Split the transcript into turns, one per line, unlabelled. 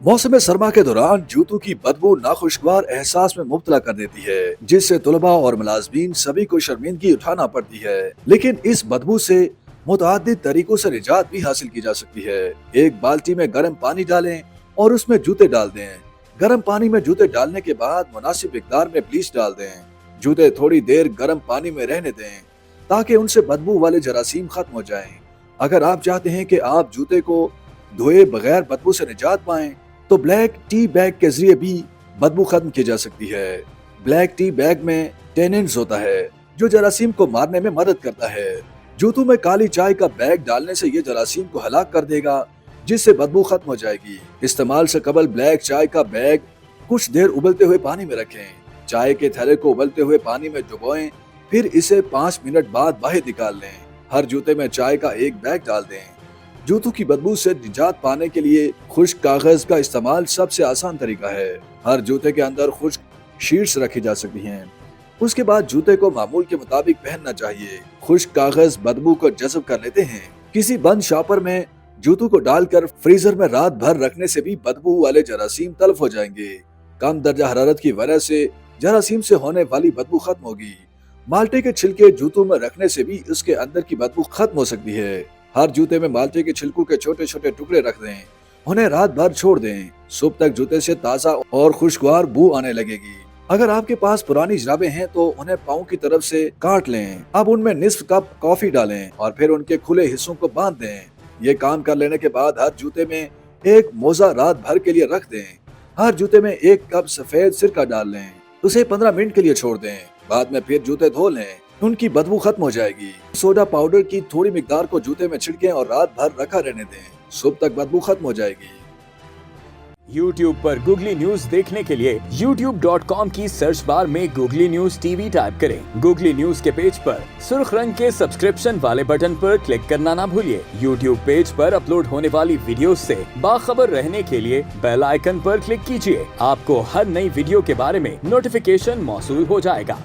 मौसम सरमा के दौरान जूतों की बदबू नाखुशगवार एहसास में मुब्तला कर देती है, जिससे तलबा और मुलाजमीन सभी को शर्मिंदगी उठाना पड़ती है। लेकिन इस बदबू से मुतअद्दिद तरीकों से निजात भी हासिल की जा सकती है। एक बाल्टी में गर्म पानी डालें और उसमें जूते डाल दें। गर्म पानी में जूते डालने के बाद मुनासिब मिकदार में ब्लीच डाल दें। जूते थोड़ी देर गर्म पानी में रहने दें ताकि उनसे बदबू वाले जरासीम खत्म हो जाएं। अगर आप चाहते हैं कि आप जूते को धोए बगैर बदबू से निजात पाएं, तो ब्लैक टी बैग के जरिए भी बदबू खत्म की जा सकती है। ब्लैक टी बैग में टेनिन्स होता है जो जरासीम को मारने में मदद करता है। जूतों में काली चाय का बैग डालने से ये जरासीम को हलाक कर देगा, जिससे बदबू खत्म हो जाएगी। इस्तेमाल से कबल ब्लैक चाय का बैग कुछ देर उबलते हुए पानी में रखें। चाय के थैले को उबलते हुए पानी में डुबोएं, फिर इसे 5 मिनट बाद बाहर निकाल लें। हर जूते में चाय का एक बैग डाल दें। जूतों की बदबू से निजात पाने के लिए खुश्क कागज का इस्तेमाल सबसे आसान तरीका है। हर जूते के अंदर खुश्क शीट्स रखी जा सकती हैं। उसके बाद जूते को मामूल के मुताबिक पहनना चाहिए। खुश्क कागज बदबू को जज़ब कर लेते हैं। किसी बंद शॉपर में जूतों को डालकर फ्रीजर में रात भर रखने से भी बदबू वाले जरासीम तल्फ हो जाएंगे। कम दर्जा हरारत की वजह से जरासीम से होने वाली बदबू खत्म होगी। माल्टे के छिलके जूतों में रखने से भी उसके अंदर की बदबू खत्म हो सकती है। हर जूते में माल्टे के छिलकों के छोटे छोटे टुकड़े रख दें। उन्हें रात भर छोड़ दें। सुबह तक जूते से ताज़ा और खुशगवार बू आने लगेगी। अगर आपके पास पुरानी जुराबें हैं तो उन्हें पाँव की तरफ से काट लें। अब उनमें निस्फ कप कॉफी डालें और फिर उनके खुले हिस्सों को बांध दें। ये काम कर लेने के बाद हर जूते में एक मोजा रात भर के लिए रख दें। हर जूते में 1 कप सफेद सिरका डाल लें। उसे 15 मिनट के लिए छोड़ दें। बाद में फिर जूते धो लें। उनकी बदबू खत्म हो जाएगी। सोडा पाउडर की थोड़ी मिकदार को जूते में छिड़कें और रात भर रखा रहने दें। सुबह तक बदबू खत्म हो जाएगी।
YouTube पर गूगली न्यूज देखने के लिए youtube.com की सर्च बार में गूगली न्यूज टीवी टाइप करें। गूगली न्यूज के पेज पर सुर्ख रंग के सब्सक्रिप्शन वाले बटन पर क्लिक करना ना भूलिए। YouTube पेज पर अपलोड होने वाली वीडियो से बाखबर रहने के लिए बेल आइकन पर क्लिक कीजिए। आपको हर नई वीडियो के बारे में नोटिफिकेशन मौसूल हो जाएगा।